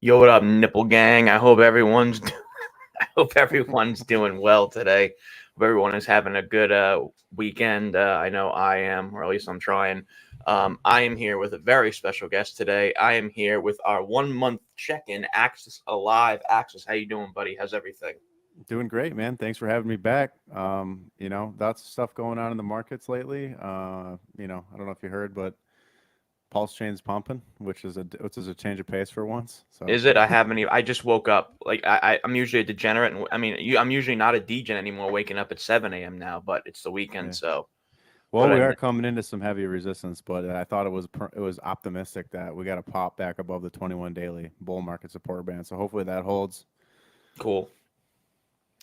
Yo, what up, nipple gang? I hope everyone's I hope everyone's doing well today. Hope everyone is having a good weekend. I know I am, or at least I'm trying. I am here with a very special guest today. I am here with our 1 month check-in, Axis Alive. Axis, how you doing, buddy? How's everything? Doing great, man. Thanks for having me back. Lots of stuff going on in the markets lately. I don't know if you heard, but PulseChain's pumping, which is a change of pace for once. So Is it? I haven't even. I just woke up. Like I'm usually a degenerate, and I mean, I'm usually not a degen anymore. Waking up at 7 a.m. now, but it's the weekend, yeah. so. Well, But we I, are coming into some heavy resistance, but I thought it was optimistic that we got to pop back above the 21 daily bull market support band. So hopefully that holds. cool.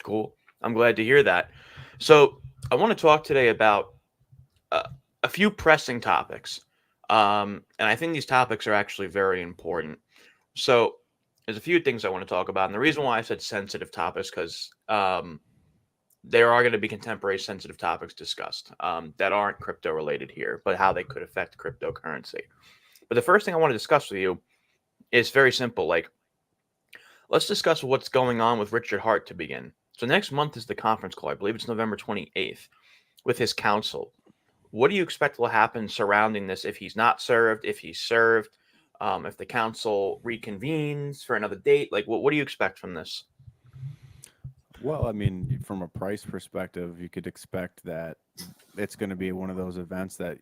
Cool. I'm glad to hear that. So, I want to talk today about uh, a few pressing topics. And I think these topics are actually very important. So, there's a few things I want to talk about. And the reason why I said sensitive topics, because there are going to be contemporary sensitive topics discussed that aren't crypto related here, but how they could affect cryptocurrency. But the first thing I want to discuss with you is very simple. Like, let's discuss what's going on with Richard Hart to begin. So next month is the conference call. I believe it's November 28th with his counsel. What do you expect will happen surrounding this if he's not served, if he's served, if the council reconvenes for another date? Like, what do you expect from this? Well, I mean, from a price perspective, you could expect that it's going to be one of those events that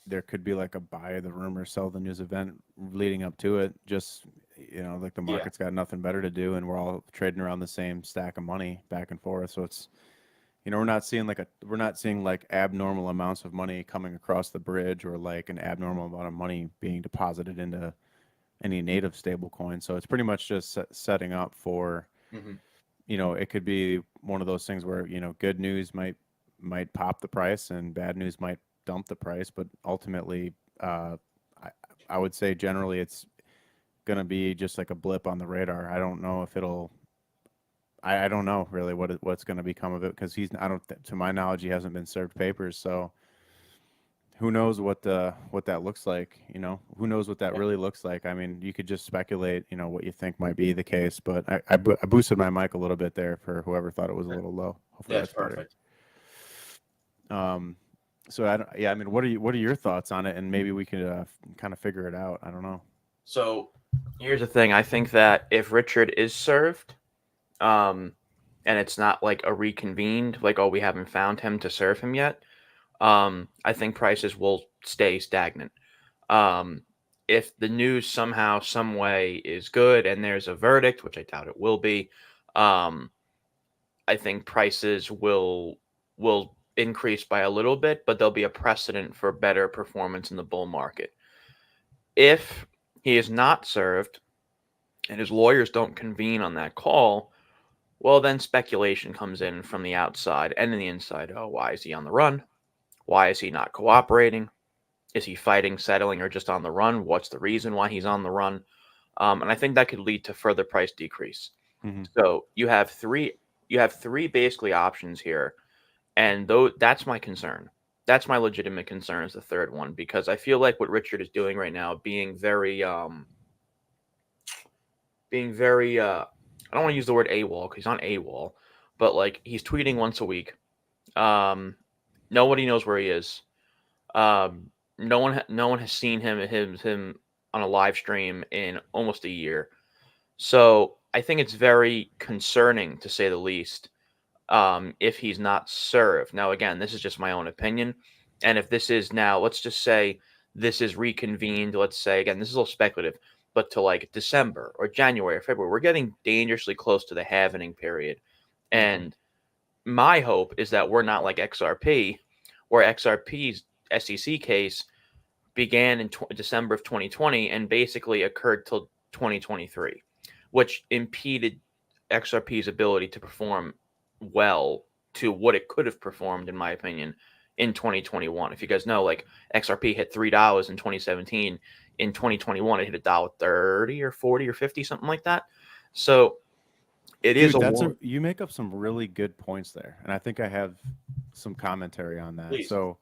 there could be like a buy the rumor, sell the news event leading up to it. Just like the Yeah. market's got nothing better to do, and we're all trading around the same stack of money back and forth. So it's we're not seeing like abnormal amounts of money coming across the bridge or like an abnormal amount of money being deposited into any native stable coin. So it's pretty much just setting up for Hmm. it could be one of those things where good news might pop the price and bad news might dump the price, but ultimately, uh, I, I would say generally it's going to be just like a blip on the radar. I don't know if it'll. I don't know really what's going to become of it because I don't to my knowledge he hasn't been served papers, so who knows what that looks like. Who knows what that Yeah. really looks like. I mean, you could just speculate, what you think might be the case, but I boosted my mic a little bit there for whoever thought it was a little low. Hopefully That's that's better. perfect. um so I don't, yeah, I mean, what are your thoughts on it, and maybe we could kind of figure it out. I don't know. So here's the thing. I think that if Richard is served, um, and it's not like a reconvened, like, oh, we haven't found him to serve him yet, I think prices will stay stagnant. Um, if the news somehow, some way is good and there's a verdict, which I doubt it will be, um, I think prices will increase by a little bit, but there'll be a precedent for better performance in the bull market. If he is not served and his lawyers don't convene on that call, well, then speculation comes in from the outside and in the inside. Oh, why is he on the run? Why is he not cooperating? Is he fighting, settling, or just on the run? What's the reason why he's on the run? And I think that could lead to further price decrease. Hmm. So you have three basically options here, and though that's my concern. That's my legitimate concern is the third one because I feel like what Richard is doing right now, being very I don't want to use the word AWOL because he's not AWOL, but like he's tweeting once a week. Um, Nobody knows where he is. No one has seen him on a live stream in almost a year. So I think it's very concerning to say the least. If he's not served. Now, again, this is just my own opinion, and if this is now, let's just say this is reconvened. Let's say again, this is a little speculative, but to like December or January or February, we're getting dangerously close to the halvening period, Hmm. and my hope is that we're not like XRP, where XRP's SEC case began in December of 2020 and basically occurred till 2023, which impeded XRP's ability to perform well to what it could have performed, in my opinion, in 2021. If you guys know, like XRP hit $3 in 2017. In 2021, it hit $1.30 or 40 or 50, something like that. So it is Dude, a warm. you make up some really good points there, and I think I have some commentary on that. Please. So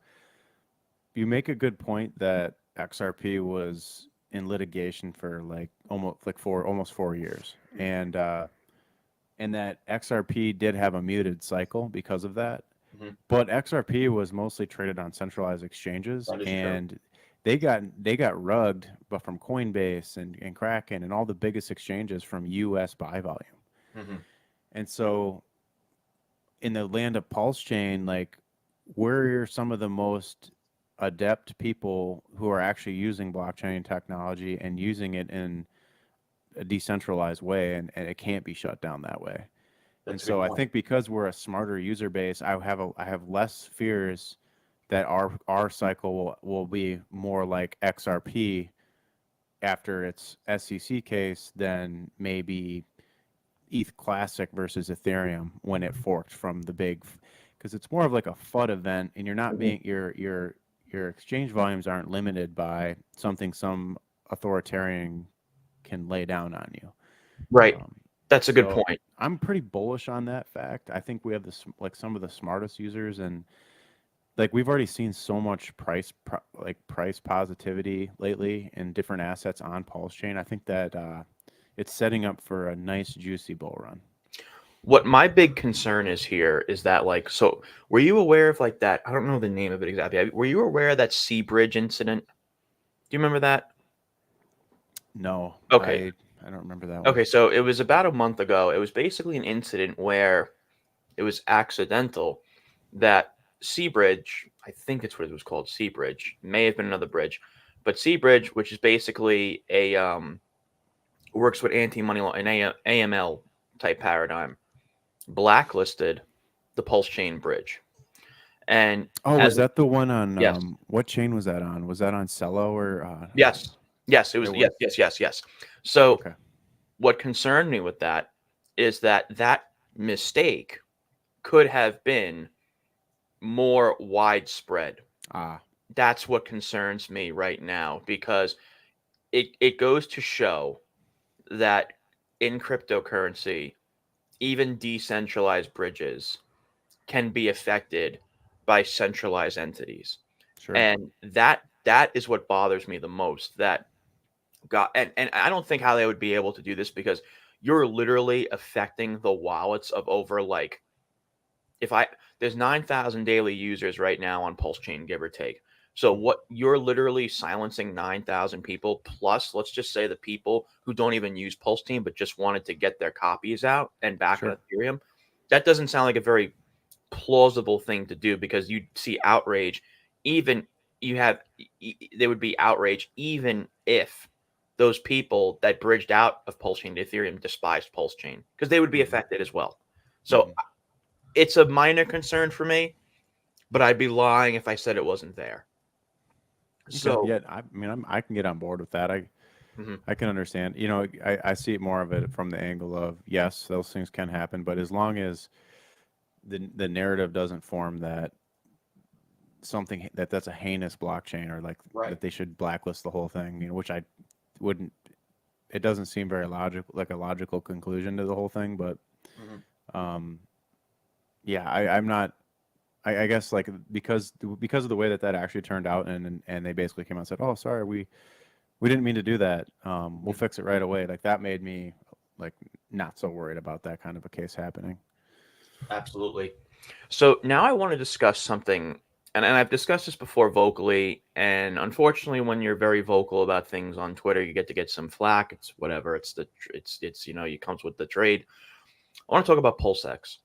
you make a good point that XRP was in litigation for like almost 4 years, and that XRP did have a muted cycle because of that. Mhm. But XRP was mostly traded on centralized exchanges, That is true. and they got rugged, but from Coinbase and Kraken and all the biggest exchanges from U.S. buy volume. Mhm. And so, in the land of PulseChain, like, we're some of the most adept people who are actually using blockchain technology and using it in a decentralized way, and it can't be shut down that way. And That's a so good I point. think because we're a smarter user base, I have less fears that our cycle will be more like XRP after its SEC case than maybe ETH Classic versus Ethereum when it forked from the big, because it's more of like a FUD event, and you're not Mhm. being your exchange volumes aren't limited by something some authoritarian can lay down on you. Right. Um, That's a good so point. I'm pretty bullish on that fact. I think we have this like some of the smartest users, and like we've already seen so much price positivity lately in different assets on Pulse Chain. I think that it's setting up for a nice juicy bull run. What my big concern is here is that, like, so were you aware of like that? I don't know the name of it exactly. Were you aware of that Sea Bridge incident? Do you remember that? No, Okay. I don't remember that one. Okay, so it was about a month ago. It was basically an incident where it was accidental that Seabridge, I think it's what it was called, Seabridge, may have been another bridge, but Seabridge, which is basically a works with anti-money law an AML type paradigm, blacklisted the Pulse Chain Bridge, and Oh, as was that the one on yes, what chain was that on? Was that on Cello or yes, yes, it it was yes, was? yes, yes, yes. So Okay. what concerned me with that is that that mistake could have been more widespread. Ah, That's what concerns me right now because it goes to show that in cryptocurrency, even decentralized bridges can be affected by centralized entities. sure. And that is what bothers me the most. That got and I don't think how they would be able to do this because you're literally affecting the wallets of over like if I there's 9,000 daily users right now on Pulse Chain, give or take. So Mhm. what you're literally silencing 9,000 people plus let's just say the people who don't even use Pulse Chain but just wanted to get their copies out and back on Sure. Ethereum. That doesn't sound like a very plausible thing to do because you see outrage even you have there would be outrage even if those people that bridged out of Pulse Chain to Ethereum despised Pulse Chain because they would be Mhm. affected as well. So Mhm. it's a minor concern for me, but I'd be lying if I said it wasn't there. Okay. So, Yeah, I mean, I can get on board with that. mhm, I can understand. I see it more of it from the angle of yes, those things can happen, but as long as the narrative doesn't form that that's a heinous blockchain or like right. that they should blacklist the whole thing, which I wouldn't. It doesn't seem very logical, like a logical conclusion to the whole thing, but Mhm. um, yeah, I'm not. I guess like because of the way that actually turned out, and they basically came out and said, "Oh, sorry, we didn't mean to do that. We'll Mhm. fix it right away." Like that made me like not so worried about that kind of a case happening. Absolutely. So now I want to discuss something, and I've discussed this before vocally, and unfortunately, when you're very vocal about things on Twitter, you get some flack. It's whatever. It's it comes with the trade. I want to talk about PulseX.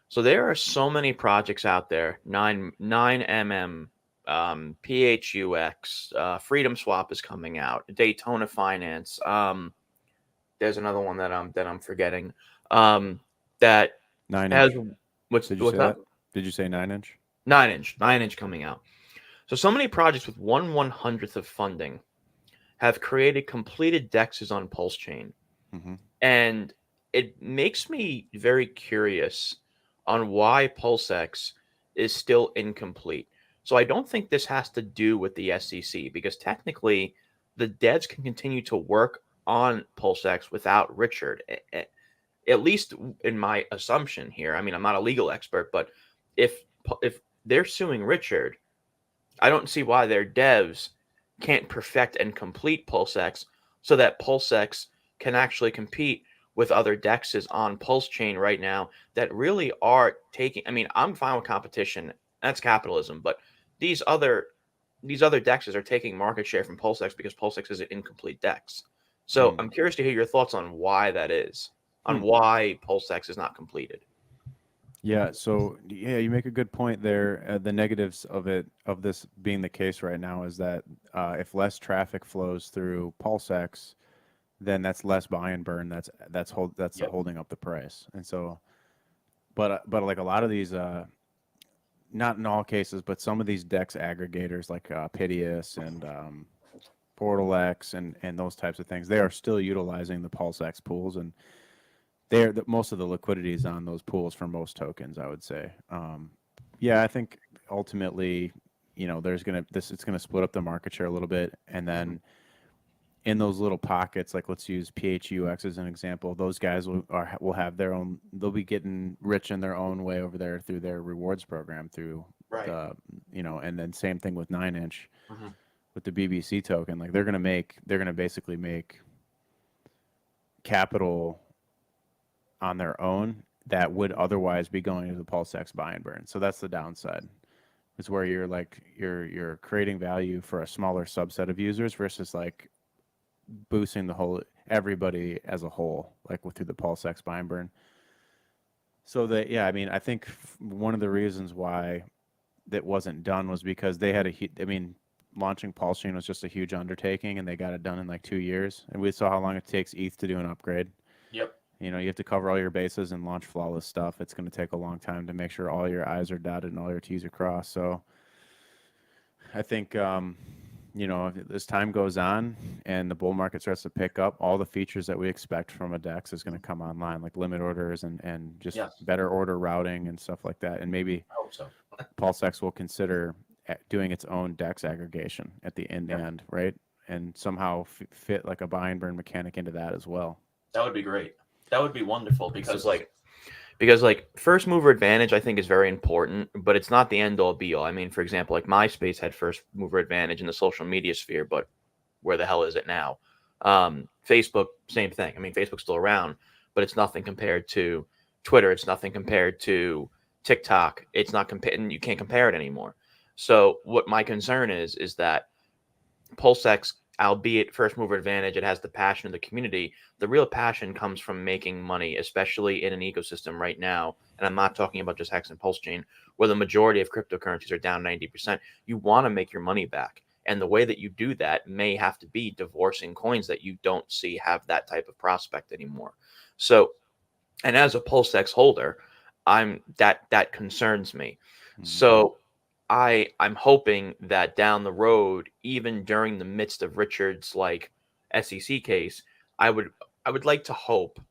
So there are so many projects out there. Nine mm, PHUX, Freedom Swap is coming out. Daytona Finance. There's another one that I'm forgetting. That Nine has inch. Did you say what's up? that? Did you say 9 inch? 9 inch coming out. So many projects with 1/100th of funding have created completed DEXes on Pulse Chain, Mm-hmm. and it makes me very curious on why PulseX is still incomplete. So I don't think this has to do with the SEC because technically the devs can continue to work on PulseX without Richard. At least in my assumption here. I mean, I'm not a legal expert, but if they're suing Richard, I don't see why their devs can't perfect and complete PulseX so that PulseX can actually compete with other DEXes on PulseChain right now that really are taking. I mean, I'm fine with competition. That's capitalism, but these other these other DEXes are taking market share from PulseX because PulseX is an incomplete DEX. So Mm. I'm curious to hear your thoughts on why that is, on Hmm. why PulseX is not completed. Yeah, so yeah, you make a good point there. The negatives of it, of this being the case right now, is that if less traffic flows through PulseX, then that's less buy and burn. That's Yep. holding up the price. And so, but like a lot of these, not in all cases, but some of these DEX aggregators like Pitius and PortalX and those types of things, they are still utilizing the PulseX pools, and most of the liquidity is on those pools for most tokens, I would say. Yeah, I think ultimately, there's gonna this it's gonna split up the market share a little bit, and Mhm. then in those little pockets, like let's use PHUX as an example, those guys will have their own. They'll be getting rich in their own way over there through their rewards program through Right. the and then same thing with 9inch Mhm. with the BBC token. Like they're gonna basically make capital on their own that would otherwise be going to the PulseX buy and burn. So that's the downside. Is where you're creating value for a smaller subset of users versus like boosting the whole everybody as a whole, like through the PulseX buy and burn. So that yeah, I mean, I think one of the reasons why that wasn't done was because they had I mean, launching PulseChain was just a huge undertaking, and they got it done in like 2 years. And we saw how long it takes ETH to do an upgrade. Yep. You have to cover all your bases and launch flawless stuff. It's going to take a long time to make sure all your I's are dotted and all your T's are crossed. So I think, as time goes on and the bull market starts to pick up, all the features that we expect from a DEX is going to come online, like limit orders and just Yes. better order routing and stuff like that. And maybe I hope so. PulseX will consider doing its own DEX aggregation at the Yep. end, right? And somehow fit like a buy and burn mechanic into that as well. That would be great. That would be wonderful So, because first mover advantage I think is very important, but it's not the end all be all. I mean, for example, like MySpace had first mover advantage in the social media sphere, but where the hell is it now? Facebook, same thing. I mean, Facebook's still around, but it's nothing compared to Twitter. It's nothing compared to TikTok. It's not compared. You can't compare it anymore. So what my concern is that PulseX, albeit first mover advantage, it has the passion of the community. The real passion comes from making money, especially in an ecosystem right now. And I'm not talking about just Hex and PulseChain, where the majority of cryptocurrencies are down 90%. You want to make your money back. And the way that you do that may have to be divorcing coins that you don't see have that type of prospect anymore. So, and as a PulseX holder, that concerns me. mhm. So I'm hoping that down the road, even during the midst of Richard's SEC case, I would I would like to hope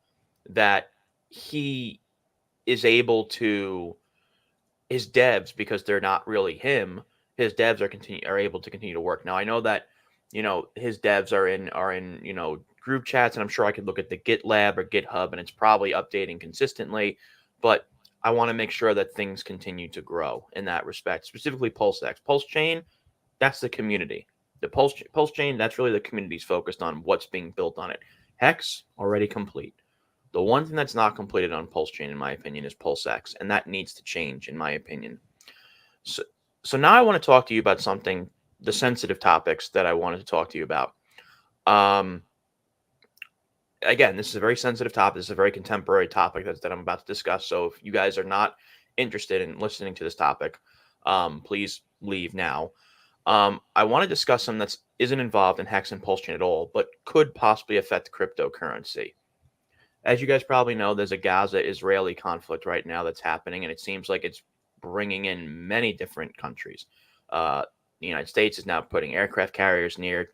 that he is able to his devs, because they're not really him, his devs are able to continue to work. Now I know that his devs are in group chats, and I'm sure I could look at the GitLab or GitHub, and it's probably updating consistently, but I want to make sure that things continue to grow in that respect, specifically PulseX. PulseChain, that's the community. The Pulse Chain, that's really the community's focused on what's being built on it. Hex already complete. The one thing that's not completed on Pulse Chain, in my opinion, is PulseX, and that needs to change, in my opinion. So, so now I want to talk to you about something, the sensitive topics that I wanted to talk to you about. Um, Again, this is a very sensitive topic. This is a very contemporary topic that I'm about to discuss. So if you guys are not interested in listening to this topic, please leave now. I want to discuss something that isn't involved in Hex and Pulse Chain at all, but could possibly affect cryptocurrency. As you guys probably know, there's a Gaza-Israeli conflict right now that's happening, and it seems like it's bringing in many different countries. Uh, the United States is now putting aircraft carriers near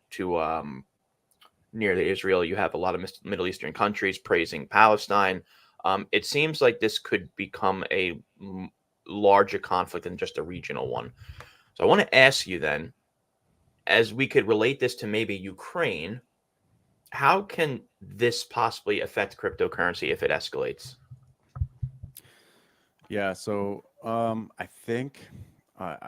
the Israel. You have a lot of Middle Eastern countries praising Palestine. It seems like this could become a larger conflict than just a regional one. So I want to ask you then, as we could relate this to maybe Ukraine, how can this possibly affect cryptocurrency if it escalates? Yeah, so I think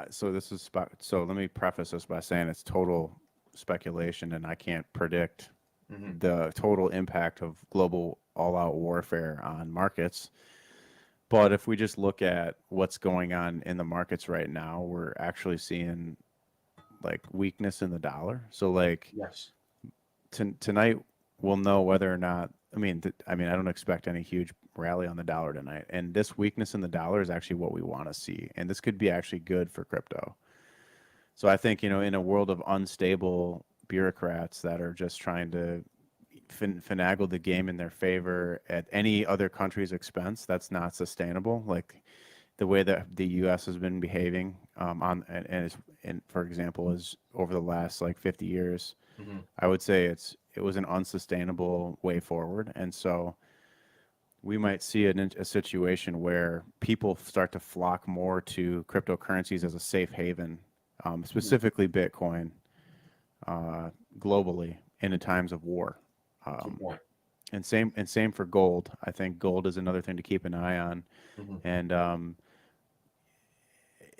so. This is so. Let me preface this by saying it's total speculation, and I can't predict Hmm. the total impact of global all-out warfare on markets. But if we just look at what's going on in the markets right now, we're actually seeing like weakness in the dollar. So like Yes. tonight we'll know whether or not. I don't expect any huge rally on the dollar tonight. And this weakness in the dollar is actually what we want to see. And this could be actually good for crypto. So I think, in a world of unstable bureaucrats that are just trying to finagle the game in their favor at any other country's expense, that's not sustainable. Like the way that the U.S. has been behaving and for example, is over the last like 50 years, Hmm. I would say it was an unsustainable way forward. And so we might see a situation where people start to flock more to cryptocurrencies as a safe haven, specifically Bitcoin, uh, globally in the times of war. Good Um, point. and same for gold. I think gold is another thing to keep an eye on. Hmm.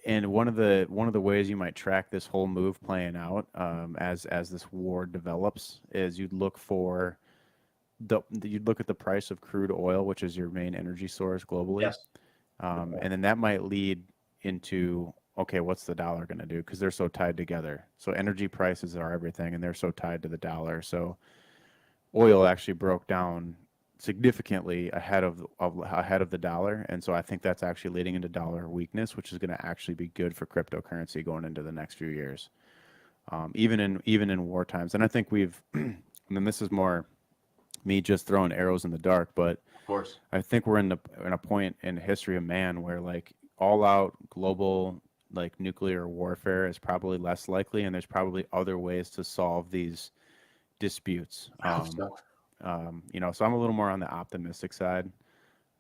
And one of the ways you might track this whole move playing out, as this war develops, is you'd look at the price of crude oil, which is your main energy source globally, Yes. Good point. and then that might lead into, okay, what's the dollar going to do? Because they're so tied together. So energy prices are everything, and they're so tied to the dollar. So oil actually broke down significantly ahead of the dollar, and so I think that's actually leading into dollar weakness, which is going to actually be good for cryptocurrency going into the next few years, even in war times. And I think and then this is more me just throwing arrows in the dark, but Of course. I think we're in a point in the history of man where like all out global like nuclear warfare is probably less likely, and there's probably other ways to solve these disputes. I hope so. So I'm a little more on the optimistic side.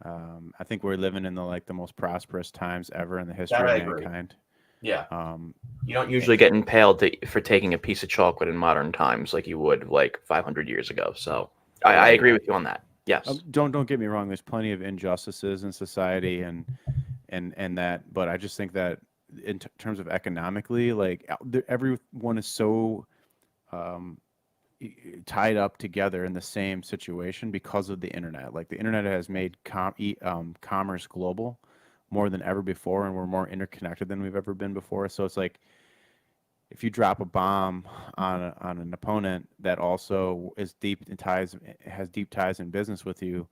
I think we're living in the most prosperous times ever in the That history of I agree. mankind. Yeah. Um, You don't eh, usually get impaled for taking a piece of chocolate in modern times like you would like 500 years ago. So I right. agree with you on that. Yes. Don't get me wrong. There's plenty of injustices in society, and that, but I just think that in terms of economically, like everyone is so um, tied up together in the same situation because of the internet. Like the internet has made commerce global more than ever before, and we're more interconnected than we've ever been before. So it's like if you drop a bomb on an opponent that also is deep in ties has deep ties in business with you,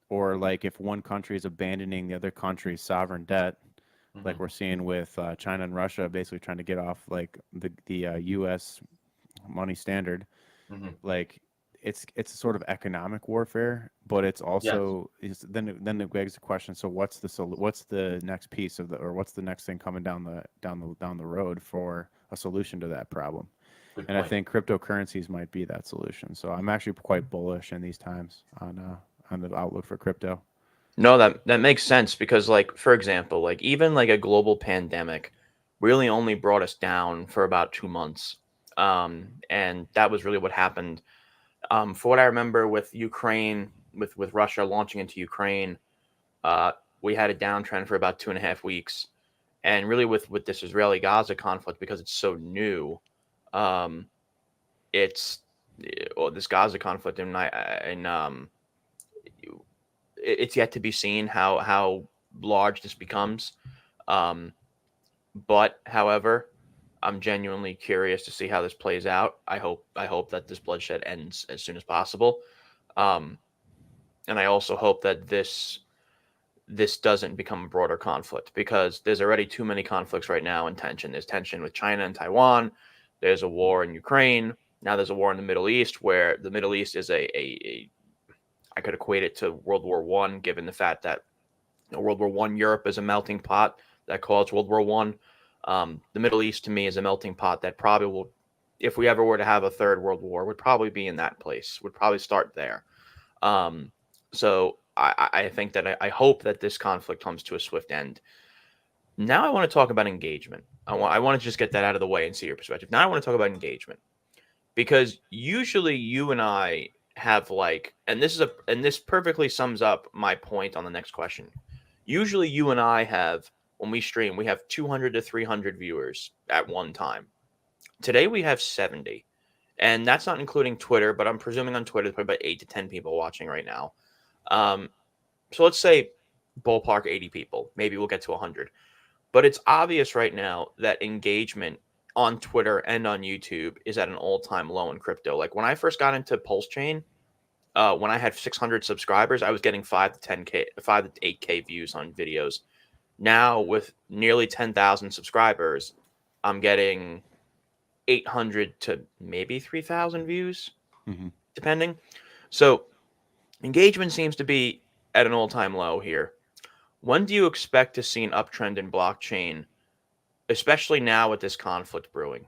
or like if one country is abandoning the other country's sovereign debt, like Hmm. we're seeing with China and Russia, basically trying to get off like the U.S. money standard, Hmm. like it's a sort of economic warfare, but it's Yes. also then it begs the question. So what's the next piece or what's the next thing coming down the road for a solution to that problem? Good And I point. think cryptocurrencies might be that solution. So I'm actually quite bullish in these times on the outlook for crypto. No, that makes sense because like for example, like even like a global pandemic really only brought us down for about 2 months. And that was really what happened. For what I remember with Ukraine, with Russia launching into Ukraine, uh, we had a downtrend for about 2.5 weeks. And really with this Israeli Gaza conflict, because it's so new, um, it's well, this Gaza conflict, and it's yet to be seen how large this becomes. Um, but however, I'm genuinely curious to see how this plays out. I hope that this bloodshed ends as soon as possible. Um, and I also hope that this doesn't become a broader conflict because there's already too many conflicts right now in tension. There's tension with China and Taiwan. There's a war in Ukraine. Now there's a war in the Middle East where the Middle East is a I could equate it to World War One, given the fact that World War One Europe is a melting pot that caused World War One. The Middle East to me is a melting pot that probably will, if we ever were to have a third world war, would probably be in that place. Would probably start there. Um, so I think that I hope that this conflict comes to a swift end. Now I want to talk about engagement. I want to just get that out of the way and see your perspective. Now I want to talk about engagement because usually you and I have like, and this perfectly sums up my point on the next question. Usually you and I have when we stream, we have 200 to 300 viewers at one time. Today we have 70. and that's not including Twitter, but I'm presuming on Twitter there's probably about 8 to 10 people watching right now. Um, so let's say ballpark 80 people. Maybe we'll get to 100. But it's obvious right now that engagement on Twitter and on YouTube is at an all-time low in crypto. Like when I first got into PulseChain, when I had 600 subscribers, I was getting 5 to 10k, 5 to 8k views on videos. Now with nearly 10,000 subscribers, I'm getting 800 to maybe 3,000 views, Mm-hmm. depending. So engagement seems to be at an all-time low here. When do you expect to see an uptrend in blockchain, especially now with this conflict brewing?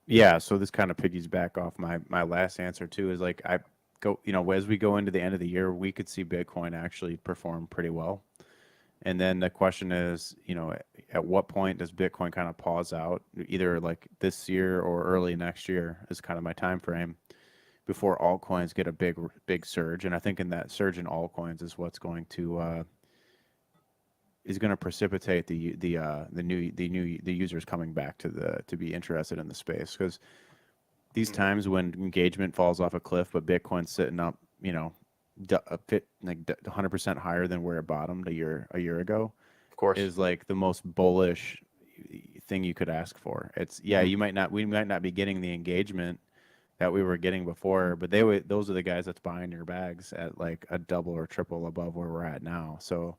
Yeah, so this kind of piggies back off my last answer too. Is like I go, as we go into the end of the year, we could see Bitcoin actually perform pretty well. And then the question is, at what point does Bitcoin kind of pause out, either like this year or early next year is kind of my time frame before altcoins get a big surge. And I think in that surge in altcoins is going to precipitate the users coming back to be interested in the space, because these times when engagement falls off a cliff but Bitcoin's sitting up, a bit like 100% higher than where it bottomed a year ago, Of course. is like the most bullish thing you could ask for. It's we might not be getting the engagement that we were getting before, but those are the guys that's buying your bags at like a double or triple above where we're at now. So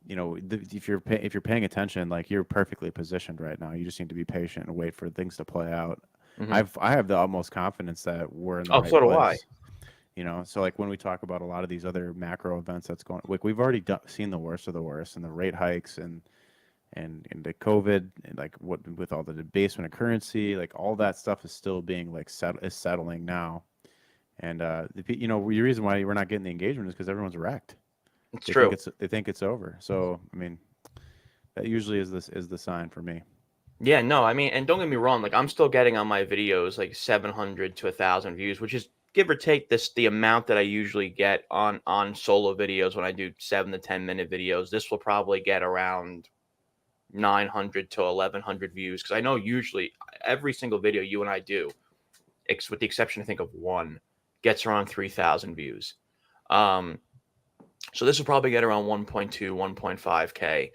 if you're paying attention, like you're perfectly positioned right now. You just need to be patient and wait for things to play out. Mm-hmm. I have the utmost confidence that we're in the Oh, right so do I. place. So like when we talk about a lot of these other macro events that's going, like we've already seen the worst of the worst, and the rate hikes and the COVID, and like what with all the debasement of currency, like all that stuff is still being like settling now. And the reason why we're not getting the engagement is because everyone's wrecked. It's They think true. it's over. So I mean, that usually is the sign for me. Yeah, no, I mean, and don't get me wrong, like I'm still getting on my videos like 700 to 1,000 views, which is give or take this the amount that I usually get on solo videos when I do 7 to 10 minute videos. This will probably get around 900 to 1,100 views because I know usually every single video you and I do, with the exception I think of one, gets around 3,000 views. Um, so this will probably get around 1.2, 1.5k.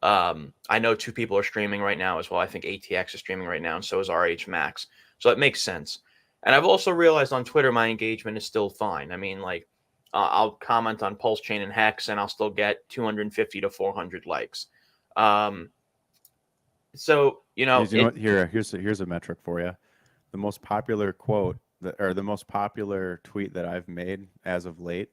I know 2 people are streaming right now as well. I think ATX is streaming right now, and so is RH Max. So it makes sense. And I've also realized on Twitter my engagement is still fine. I mean, like I'll comment on PulseChain and Hex, and I'll still get 250 to 400 likes. Um, so You know what? Here's a metric for you. The most popular quote or the most popular tweet that I've made as of late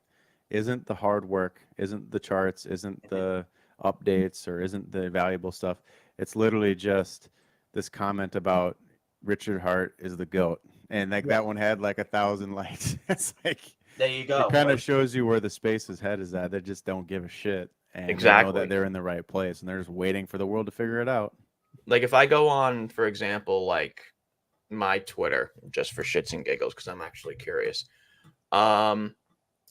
isn't the hard work, isn't the charts, isn't the updates, or isn't the valuable stuff. It's literally just this comment about Richard Hart is the GOAT. And like that one had like 1,000 likes. It's like there you it go. kind of Like, shows you where the space's head is at. They just don't give a shit. And they know that exactly. they're in the right place, and they're just waiting for the world to figure it out. Like if I go on, for example, like my Twitter, just for shits and giggles, because I'm actually curious. Um,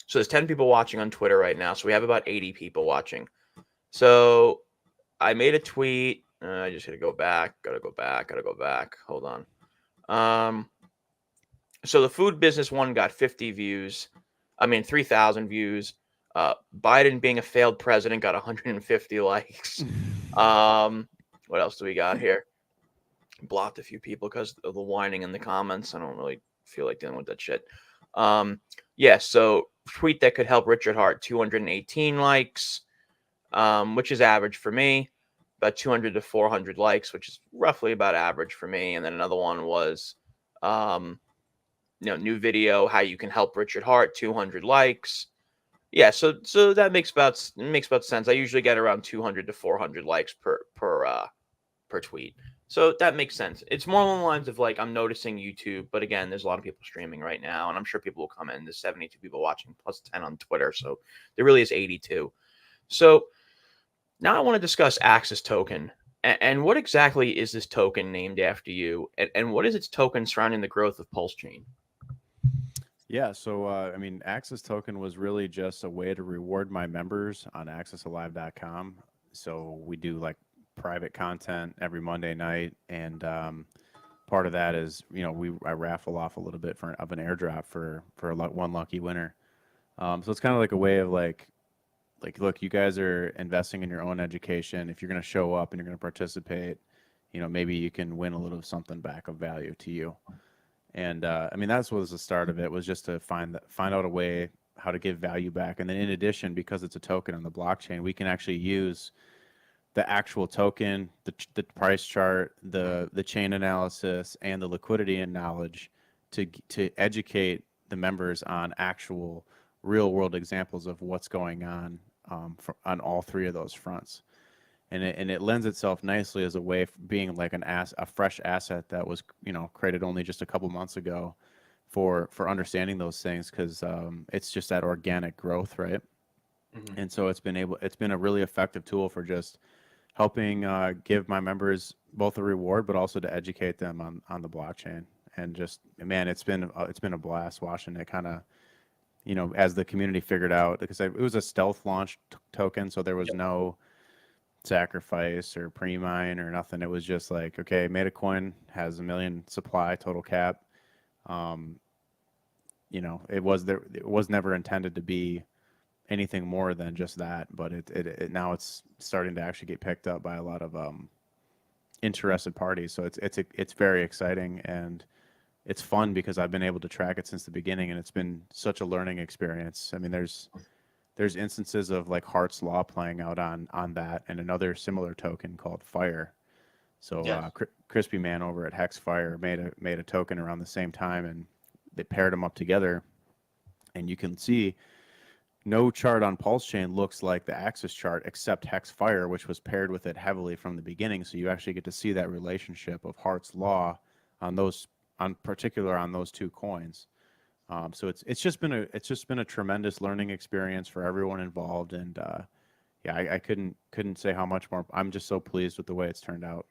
so there's 10 people watching on Twitter right now. So we have about 80 people watching. So I made a tweet. I just gotta go back. Gotta go back. Gotta go back. Hold on. So the food business one got 50 views. I mean 3,000 views. Biden being a failed president got 150 likes. What else do we got here? Blocked a few people because of the whining in the comments. I don't really feel like dealing with that shit. Yeah, so tweet that could help Richard Hart, 218 likes, which is average for me. About 200 to 400 likes, which is roughly about average for me. And then another one was, new video, how you can help Richard Hart, 200 likes. Yeah, so that makes about sense. I usually get around 200 to 400 likes per tweet. So that makes sense. It's more along the lines of like I'm noticing YouTube, but again, there's a lot of people streaming right now, and I'm sure people will come in. There's 72 people watching plus 10 on Twitter, so there really is 82. So now I want to discuss Axis token. And what exactly is this token named after you? And what is its token surrounding the growth of PulseChain? Yeah, so I mean, Access Token was really just a way to reward my members on accessalive.com. So we do like private content every Monday night, and part of that is, I raffle off a little bit of an airdrop for one lucky winner. So it's kind of like a way of like, look, you guys are investing in your own education. If you're going to show up and you're going to participate, maybe you can win a little something back of value to you. And I mean, that's what was the start of it, was just to find out a way how to give value back. And then in addition, because it's a token on the blockchain, we can actually use the actual token, the price chart, the chain analysis, and the liquidity and knowledge to educate the members on actual real world examples of what's going on, on all three of those fronts. And it lends itself nicely as a way of being like a fresh asset that was created only just a couple months ago for understanding those things, because it's just that organic growth, right? Hmm. And so it's been a really effective tool for just helping give my members both a reward, but also to educate them on the blockchain. And just, man, it's been a blast watching it kind of, as the community figured out, because it was a stealth launch token, so there was Yep. no sacrifice or pre-mine or nothing. It was just like, okay, made a coin, has 1 million supply total cap. Um, it was never intended to be anything more than just that, but it now it's starting to actually get picked up by a lot of interested parties. So it's very exciting, and it's fun because I've been able to track it since the beginning, and it's been such a learning experience. I mean, there's instances of like Hart's Law playing out on that, and another similar token called Fire. So Yes. Crispy Man over at Hex Fire made a token around the same time, and they paired them up together, and you can see no chart on PulseChain looks like the Axis chart except Hex Fire, which was paired with it heavily from the beginning. So you actually get to see that relationship of Hart's Law on those two coins. So it's just been a tremendous learning experience for everyone involved, and yeah, I couldn't say how much more. I'm just so pleased with the way it's turned out.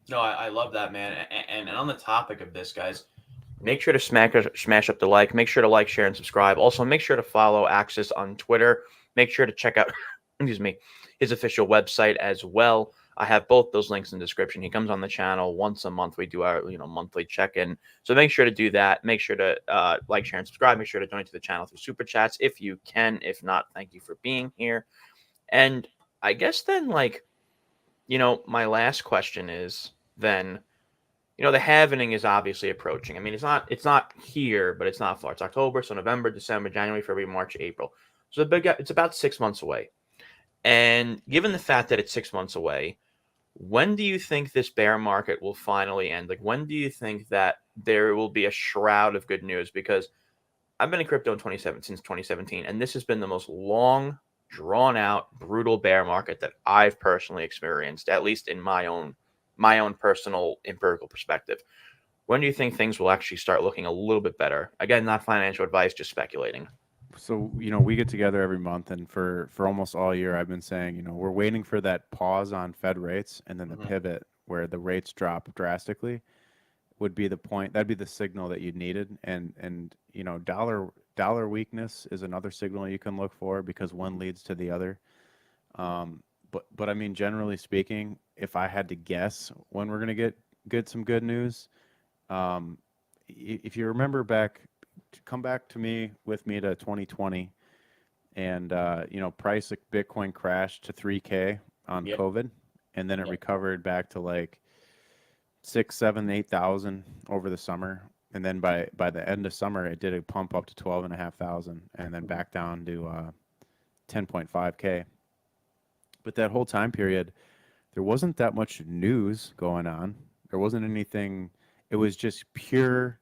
No, I love that, man. And on the topic of this, guys, make sure to smash up the like. Make sure to like, share, and subscribe. Also, make sure to follow Axis on Twitter. Make sure to check out, excuse me, his official website as well. I have both those links in the description. He comes on the channel once a month. We do our monthly check-in. So make sure to do that. Make sure to like, share, and subscribe. Make sure to donate to the channel through super chats if you can. If not, thank you for being here. And I guess then, like, my last question is then, the halvening is obviously approaching. I mean, it's not here, but it's not far. It's October, so November, December, January, February, March, April. So it's about 6 months away. And given the fact that it's 6 months away, when do you think this bear market will finally end? Like, when do you think that there will be a shroud of good news? Because I've been in crypto since 2017, and this has been the most long, drawn out, brutal bear market that I've personally experienced, at least in my own personal empirical perspective. When do you think things will actually start looking a little bit better? Again, not financial advice, just speculating. So we get together every month, and for almost all year, I've been saying, we're waiting for that pause on Fed rates, and then the Hmm. pivot where the rates drop drastically would be the point. That'd be the signal that you needed, and dollar weakness is another signal you can look for, because one leads to the other. But I mean, generally speaking, if I had to guess when we're gonna get some good news, um, if you remember back, come back with me to 2020, and price of Bitcoin crashed to 3K on Yep. COVID, and then it Yep. recovered back to like 6, 7, 8,000 over the summer. And then by the end of summer, it did a pump up to 12,500, and then back down to 10.5K. But that whole time period, there wasn't that much news going on. There wasn't anything. It was just pure,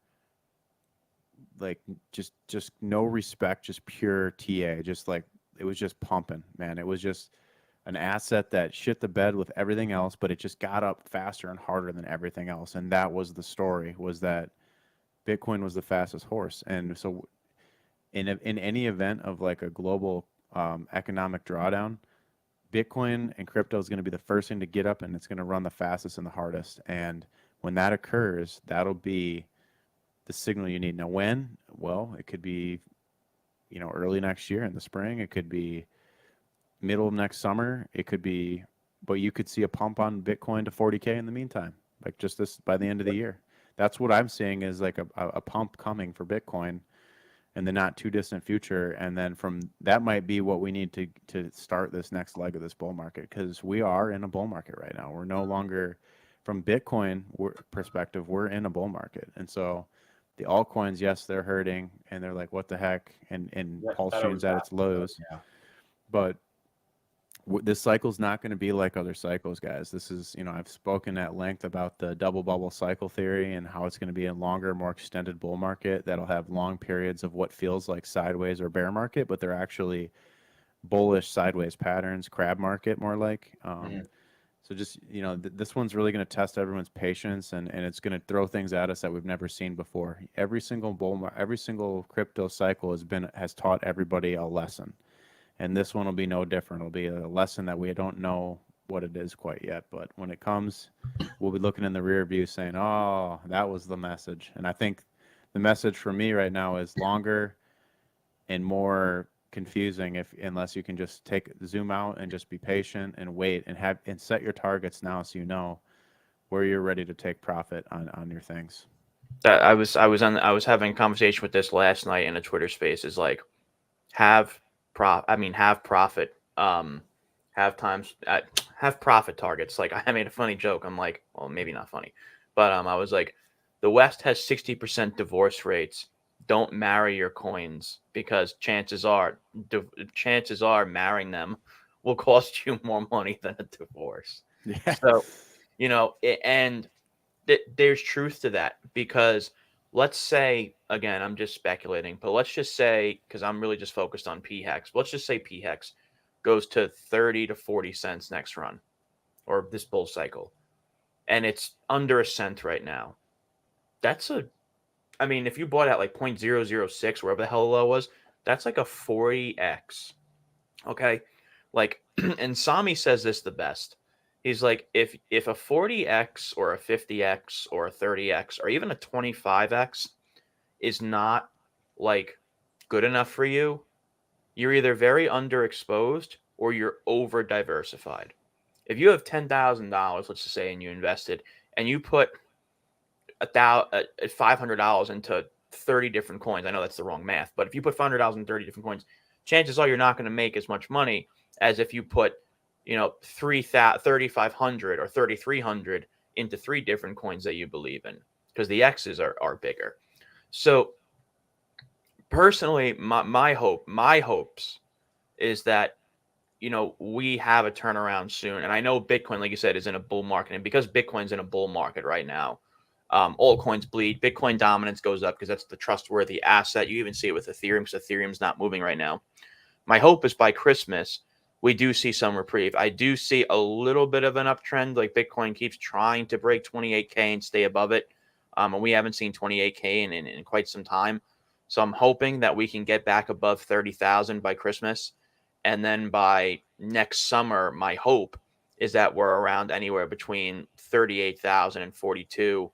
like, just no respect, just pure TA. Just like, it was just pumping, man. It was just an asset that shit the bed with everything else, but it just got up faster and harder than everything else. And that was the story, was that Bitcoin was the fastest horse. And so in any event of like a global economic drawdown, Bitcoin and crypto is going to be the first thing to get up, and it's going to run the fastest and the hardest. And when that occurs, that'll be the signal you need. Now, when? Well, it could be, early next year in the spring. It could be middle of next summer. It could be, but you could see a pump on Bitcoin to 40K in the meantime. like just this by the end of the year. That's what I'm seeing is like a pump coming for Bitcoin in the not too distant future. And then from that might be what we need to start this next leg of this bull market, because we are in a bull market right now. We're no longer, from Bitcoin perspective, we're in a bull market. And so the altcoins, yes, they're hurting and they're like, what the heck? And Yeah, Pulse thought it was Chain's at its bad, but lows. yeah. But this cycle's not going to be like other cycles, guys. This is, I've spoken at length about the double bubble cycle theory and how it's going to be a longer, more extended bull market that'll have long periods of what feels like sideways or bear market, but they're actually bullish sideways patterns, crab market more like. Mhm. So just, this one's really going to test everyone's patience, and it's going to throw things at us that we've never seen before. Every single crypto cycle has taught everybody a lesson, and this one will be no different. It'll be a lesson that we don't know what it is quite yet, but when it comes, we'll be looking in the rear view saying, "Oh, that was the message." And I think the message for me right now is longer and more confusing if unless you can just take zoom out and just be patient and wait and set your targets now so you know where you're ready to take profit on your things. That I was having a conversation with this last night in a Twitter space. Is like have have profit have times have profit targets. Like I made a funny joke. I'm like, well, maybe not funny, but I was like, the West has 60% divorce rates. Don't marry your coins because chances are marrying them will cost you more money than a divorce. Yeah. So and there's truth to that because let's say again, I'm just speculating, but let's just say because I'm really just focused on PHEX. Let's just say PHEX goes to 30 to 40 cents next run or this bull cycle, and it's under a cent right now. That's a, I mean, if you bought at like 0.006, wherever the hell the low was, that's like a 40x. Okay, like, and Sami says this the best. He's like, if a 40x or a 50x or a 30x or even a 25x is not like good enough for you, you're either very underexposed or you're over diversified. If you have $10,000, let's just say, and you invested, and you put $500 into 30 different coins, I know that's the wrong math, but if you put $500 in 30 different coins, chances are you're not going to make as much money as if you put 3,500 or 3,300 into three different coins that you believe in because the X's are bigger. So personally, my hopes is that we have a turnaround soon. And I know Bitcoin, like you said, is in a bull market. And because Bitcoin's in a bull market right now, altcoins bleed. Bitcoin dominance goes up because that's the trustworthy asset. You even see it with Ethereum because Ethereum's not moving right now. My hope is by Christmas, we do see some reprieve. I do see a little bit of an uptrend. Like Bitcoin keeps trying to break 28K and stay above it. And we haven't seen 28K in quite some time. So I'm hoping that we can get back above 30,000 by Christmas. And then by next summer, my hope is that we're around anywhere between 38,000 and 42.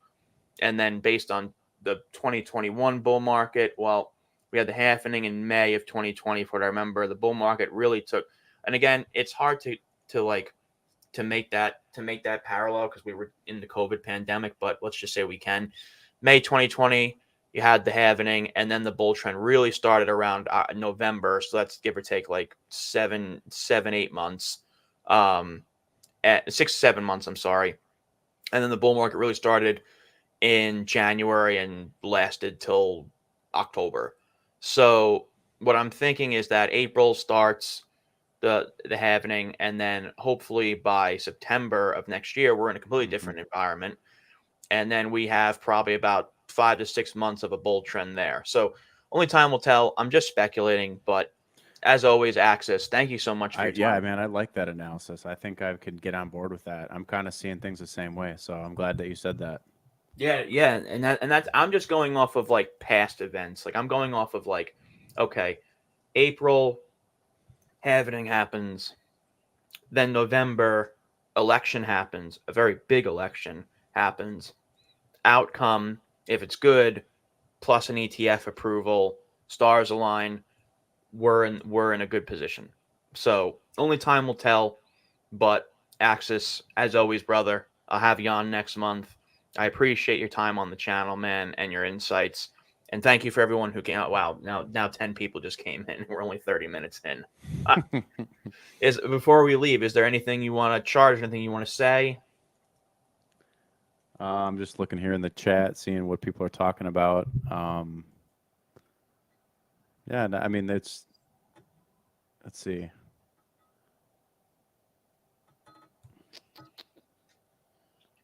And then based on the 2021 bull market, well, we had the halvening in May of 2020. For what I remember, the bull market really took. And again, it's hard to like to make that parallel because we were in the COVID pandemic. But let's just say we can. May 2020, you had the halvening, and then the bull trend really started around November. So that's give or take like 8 months, at 6 7 months. I'm sorry. And then the bull market really started in January and lasted till October. So what I'm thinking is that April starts the happening, and then hopefully by September of next year we're in a completely Mm-hmm. different environment, and then we have probably about 5 to 6 months of a bull trend there. So only time will tell. I'm just speculating, but as always, Axis, thank you so much for your Yeah, time. man, I like that analysis. I think I could get on board with that. I'm kind of seeing things the same way, so I'm glad that you said that. Yeah, and that's I'm just going off of like past events. Like I'm going off of like, okay, April halvening happens, then November election happens, a very big election happens. Outcome, if it's good, plus an ETF approval, stars align, we're in a good position. So only time will tell. But Axis, as always, brother, I'll have you on next month. I appreciate your time on the channel, man, and your insights. And thank you for everyone who came out. Wow, now 10 people just came in. We're only 30 minutes in. Is before we leave, is there anything you want to charge? Anything you want to say? I'm just looking here in the chat, seeing what people are talking about. Yeah, I mean, let's see.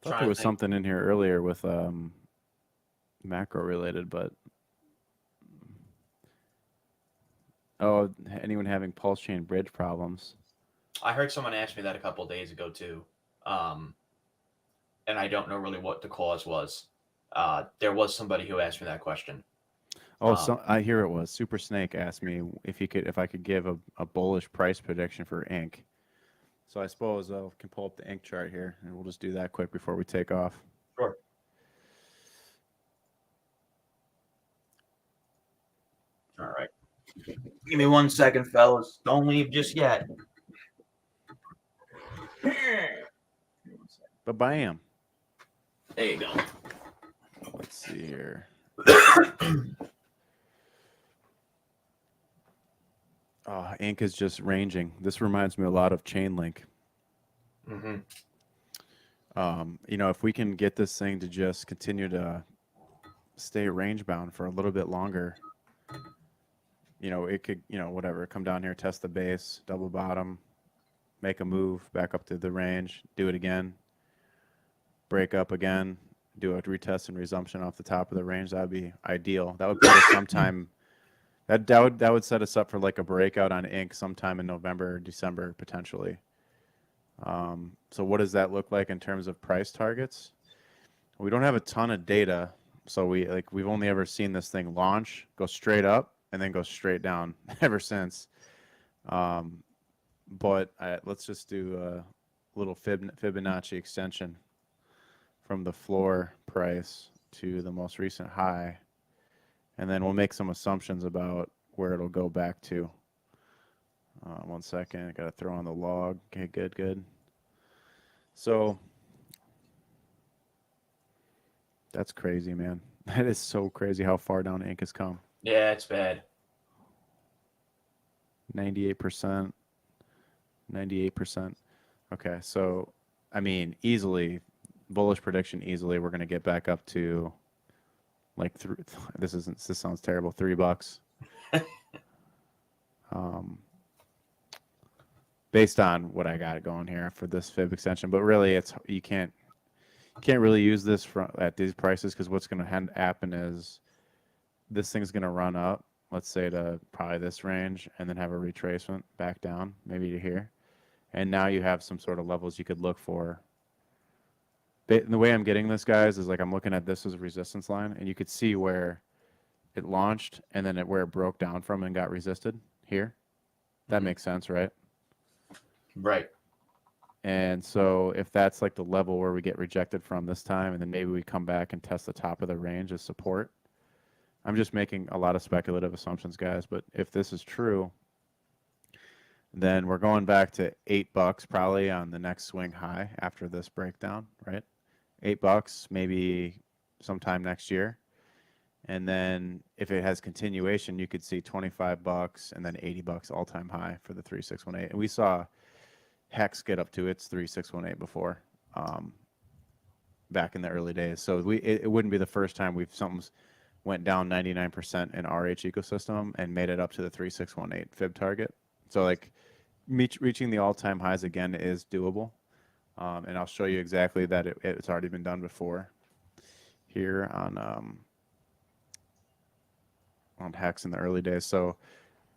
Thought there was something in here earlier with macro related, but oh, anyone having PulseChain bridge problems? I heard someone ask me that a couple days ago too, and I don't know really what the cause was. There was somebody who asked me that question. Oh, so I hear it was Super Snake asked me if I could give a bullish price prediction for ink. So I suppose I can pull up the ink chart here, and we'll just do that quick before we take off. Sure. All right. Give me 1 second, fellas. Don't leave just yet. But bam. There you go. Let's see here. Oh, ink is just ranging. This reminds me a lot of Chainlink. Mm-hmm. You know, if we can get this thing to just continue to stay range bound for a little bit longer, you know, it could, you know, whatever, come down here, test the base, double bottom, make a move back up to the range, do it again, break up again, do a retest and resumption off the top of the range. That would be ideal. That would put us sometime. That would set us up for like a breakout on ink sometime in November or December potentially. So what does that look like in terms of price targets? We don't have a ton of data, so we've only ever seen this thing launch, go straight up, and then go straight down ever since. But let's just do a little Fibonacci extension from the floor price to the most recent high, and then we'll make some assumptions about where it'll go back to. 1 second, I gotta throw on the log. Okay, good. So that's crazy, man. That is so crazy how far down ink has come. Yeah, it's bad. 98%. 98%. Okay, so I mean, easily, bullish prediction. Easily, we're gonna get back up to like this sounds terrible. $3. Based on what I got going here for this fib extension, but really, you can't really use this at these prices, because what's going to happen is this thing's going to run up, let's say to probably this range, and then have a retracement back down, maybe to here, and now you have some sort of levels you could look for. The way I'm getting this, guys, is like I'm looking at this as a resistance line, and you could see where it launched and then where it broke down from and got resisted here. That makes sense, right? Right. And so if that's like the level where we get rejected from this time, and then maybe we come back and test the top of the range as support. I'm just making a lot of speculative assumptions, guys, but if this is true, then we're going back to $8 probably on the next swing high after this breakdown, right? $8 maybe sometime next year. And then if it has continuation, you could see $25 and then $80 all-time high for the 3618. And we saw Hex get up to its 3618 before, back in the early days. So it wouldn't be the first time something's went down 99% in RH ecosystem and made it up to the 3618 fib target. So like reaching the all-time highs again is doable, and I'll show you exactly that it's already been done before here on Hex in the early days. So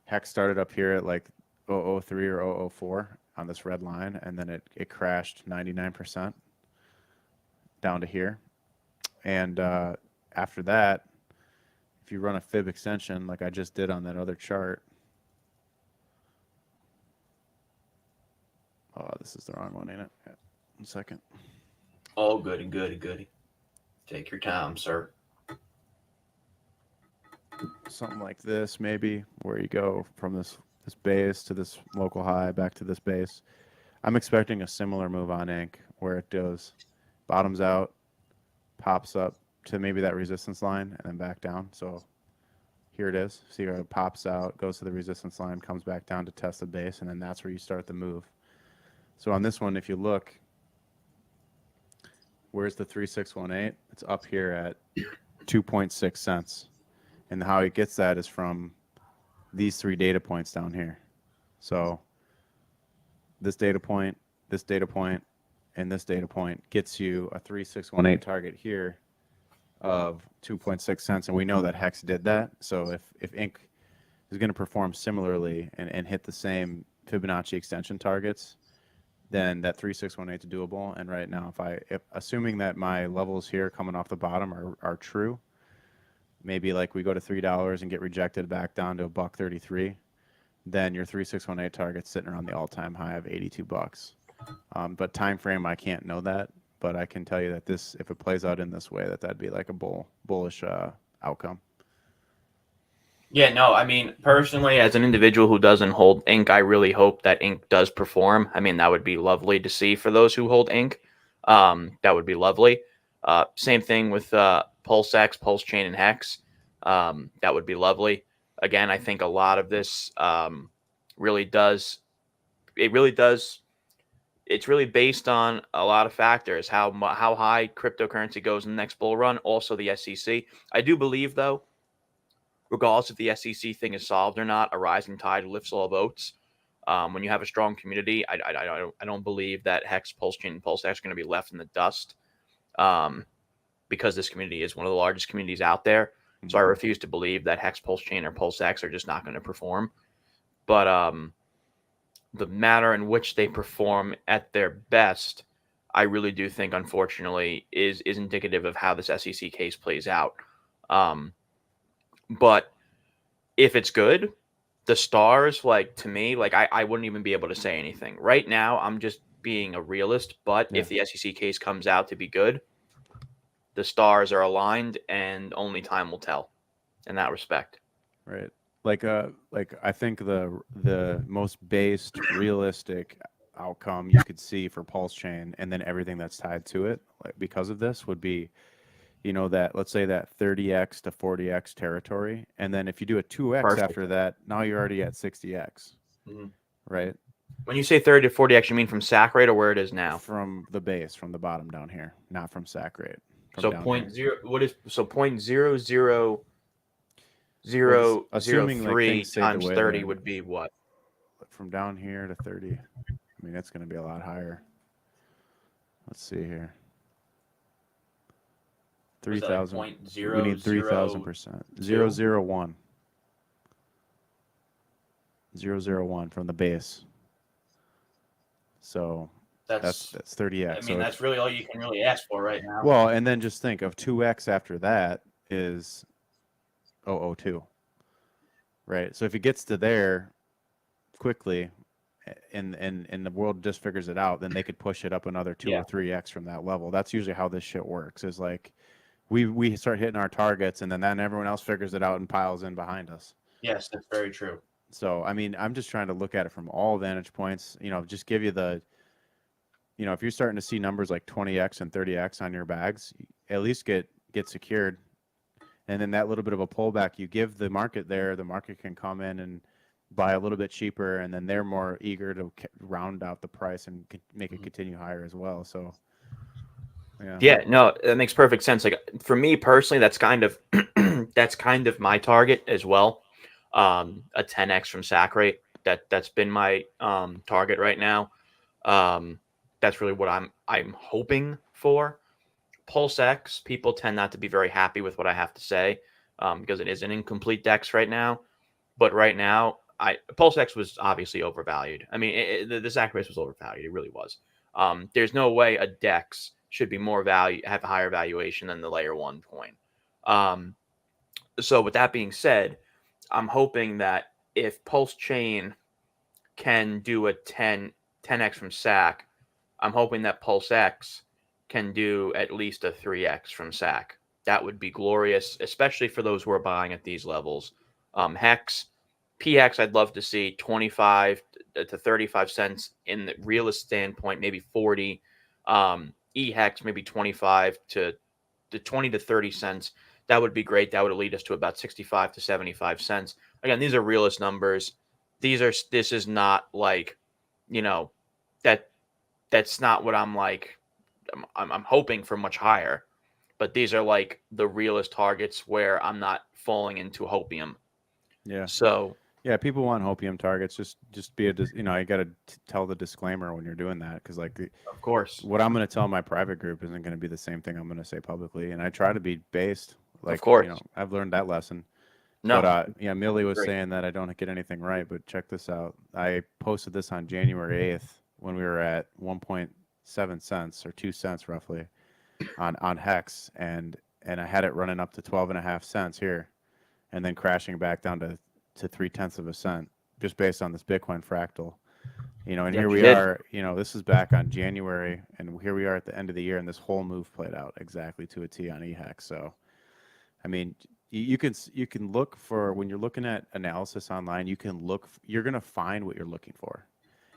Hex started up here at like 003 or 004 on this red line, and then it crashed 99% down to here. And after that, if you run a fib extension like I just did on that other chart, oh, this is the wrong one, ain't it? Yeah. 1 second. Oh, goody. Take your time, sir. Something like this, maybe, where you go from this base to this local high, back to this base. I'm expecting a similar move on ink where it goes bottoms out, pops up to maybe that resistance line, and then back down. So here it is. See how it pops out, goes to the resistance line, comes back down to test the base, and then that's where you start the move. So on this one, if you look, where's the 3618? It's up here at 2.6 cents. And how it gets that is from these 3 data points down here. So this data point, and this data point gets you a 3618 target here of 2.6 cents. And we know that Hex did that. So if Inc is going to perform similarly and hit the same Fibonacci extension targets, then that 3618 is doable. And right now, if assuming that my levels here coming off the bottom are true, maybe like we go to $3 and get rejected back down to $1.33, then your 3618 target's sitting around the all-time high of $82. But time frame, I can't know that, but I can tell you that this, if it plays out in this way, that'd be like a bullish outcome. Yeah, no, I mean, personally, as an individual who doesn't hold Inc, I really hope that Inc does perform. I mean, that would be lovely to see for those who hold Inc. That would be lovely. Same thing with PulseX, PulseChain, and Hex. That would be lovely. Again, I think a lot of this really does. It really does. It's really based on a lot of factors. How high cryptocurrency goes in the next bull run. Also, the SEC. I do believe, though, regardless if the SEC thing is solved or not, a rising tide lifts all boats. When you have a strong community, I don't believe that Hex, PulseChain, and PulseX are going to be left in the dust, because this community is one of the largest communities out there. So I refuse to believe that Hex, PulseChain, or PulseX are just not going to perform. But the manner in which they perform at their best, I really do think, unfortunately, is indicative of how this SEC case plays out. But if it's good, the stars, like, to me, like, I wouldn't even be able to say anything. Right now, I'm just being a realist. But if the SEC case comes out to be good, the stars are aligned, and only time will tell in that respect. Right. Like I think the most based realistic outcome you could see for PulseChain and then everything that's tied to it, like because of this, would be, that, let's say, that 30x to 40x territory, and then if you do a 2x Perfect. after that, now you're already at 60x. Right. When you say 30 to 40x, you mean from SAC rate or where it is now? From the base, from the bottom down here, not from SAC rate. So point zero zero zero assuming 03 things stayed times the way 30 they're- would be what? From down here to 30. I mean, it's going to be a lot higher. Let's see here. 3,000. We need 3,000%. 001. 001 from the base. So that's 30x. I mean, that's really all you can really ask for right now. Well, and then just think of 2x after that is 002. Right? So if it gets to there quickly and the world just figures it out, then they could push it up another 2 or 3x from that level. That's usually how this shit works, is like we start hitting our targets, and then everyone else figures it out and piles in behind us. Yes, that's very true. So, I mean, I'm just trying to look at it from all vantage points, just give you the, if you're starting to see numbers like 20x and 30x on your bags, at least get secured. And then that little bit of a pullback you give the market there, the market can come in and buy a little bit cheaper, and then they're more eager to round out the price and make it continue higher as well. So, yeah, no, that makes perfect sense. Like, for me personally, that's kind of my target as well. A 10x from SAC rate. That's been my target right now. That's really what I'm hoping for. PulseX, people tend not to be very happy with what I have to say, because it is an incomplete DEX right now. But right now, PulseX was obviously overvalued. I mean, the SAC rate was overvalued. It really was. There's no way a DEX should be have a higher valuation than the layer 1 coin. So with that being said, I'm hoping that if PulseChain can do a 10x from SAC, I'm hoping that PulseX can do at least a 3x from SAC. That would be glorious, especially for those who are buying at these levels. Hex, PX, I'd love to see 25 to 35 cents in the realist standpoint, maybe 40. EHEX maybe 25 to 20 to 30 cents. That would be great. That would lead us to about 65 to 75 cents. Again, these are realist numbers. This is not like, you know, that that's not what I'm like. I'm hoping for much higher, but these are like the realist targets where I'm not falling into hopium. Yeah. So, Yeah, people want hopium targets. Just be I got to tell the disclaimer when you're doing that, because like of course, what I'm going to tell my private group isn't going to be the same thing I'm going to say publicly, and I try to be based. of Like, course. I've learned that lesson. But No, yeah, Millie was agree. saying that I don't get anything right, but check this out. I posted this on January 8th when we were at 1.7 cents or 2 cents roughly on Hex, and I had it running up to 12.5 cents here, and then crashing back down to 3/10 of a cent, just based on this Bitcoin fractal. And Yes, here you we did. are. This is back on January, and here we are at the end of the year, and this whole move played out exactly to a T on EHEX. So, I mean, you can look for, when you're looking at analysis online, you're going to find what you're looking for.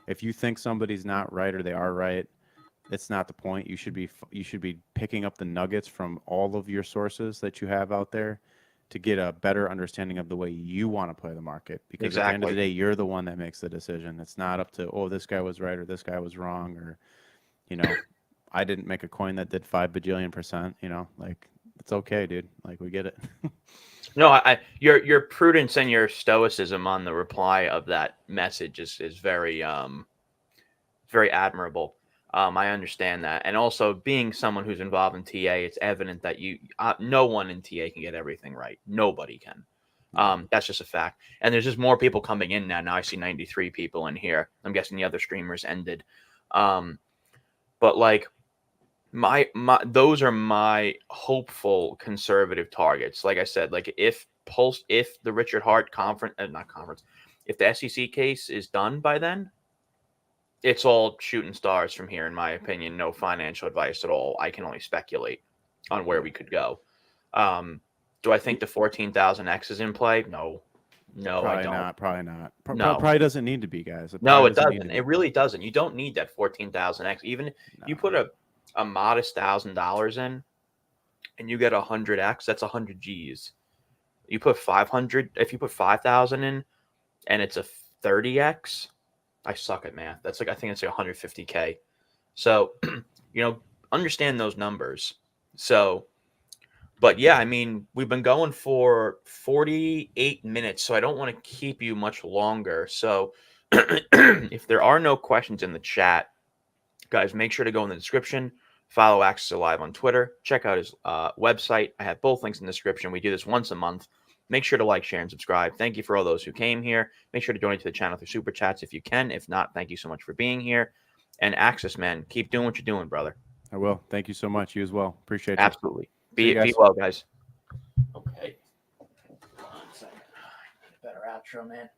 If you think somebody's not right or they are right, it's not the point. You should be picking up the nuggets from all of your sources that you have out there to get a better understanding of the way you want to play the market, because at the end of the Exactly. day, you're the one that makes the decision. It's not up to, oh, this guy was right or this guy was wrong, or you know I didn't make a coin that did 5 bajillion%. Like, it's okay, dude. Like, we get it. No, your prudence and your stoicism on the reply of that message is very admirable. I understand that, and also being someone who's involved in TA, it's evident that no one in TA can get everything right. Nobody can. No. That's just a fact. And there's just more people coming in now. Now I see 93 people in here. I'm guessing the other streamers ended. Um, but like my those are my hopeful conservative targets. Like I said, like if the Richard Hart conference, not conference, if the SEC case is done by then, it's all shooting stars from here, in my opinion. No financial advice at all. I can only speculate on where Yeah. we could go. Um, do I think the 14,000 X is in play? No, no, I Probably don't. not. Probably not. No, Probably doesn't need to be, guys. It no, probably it doesn't need to doesn't. be. It really doesn't. You don't need that 14,000 X. Even you No. put a modest $1,000 in, and you get 100 X. That's 100 G's. You put 500. If you put 5,000 in, and it's a 30 X. I suck at math. That's like, I think it's like 150K. So, understand those numbers. So, but yeah, I mean, we've been going for 48 minutes, so I don't want to keep you much longer. So, if there are no questions in the chat, guys, make sure to go in the description. Follow Access Alive on Twitter. Check out his website. I have both links in the description. We do this once a month. Make sure to like, share, and subscribe. Thank you for all those who came here. Make sure to donate to the channel through super chats if you can. If not, thank you so much for being here. And Access, man, keep doing what you're doing, brother. I will. Thank you so much. You as well. Appreciate you. Absolutely. See you Be guys. well, guys. Okay. Hold on a second. Better outro, man.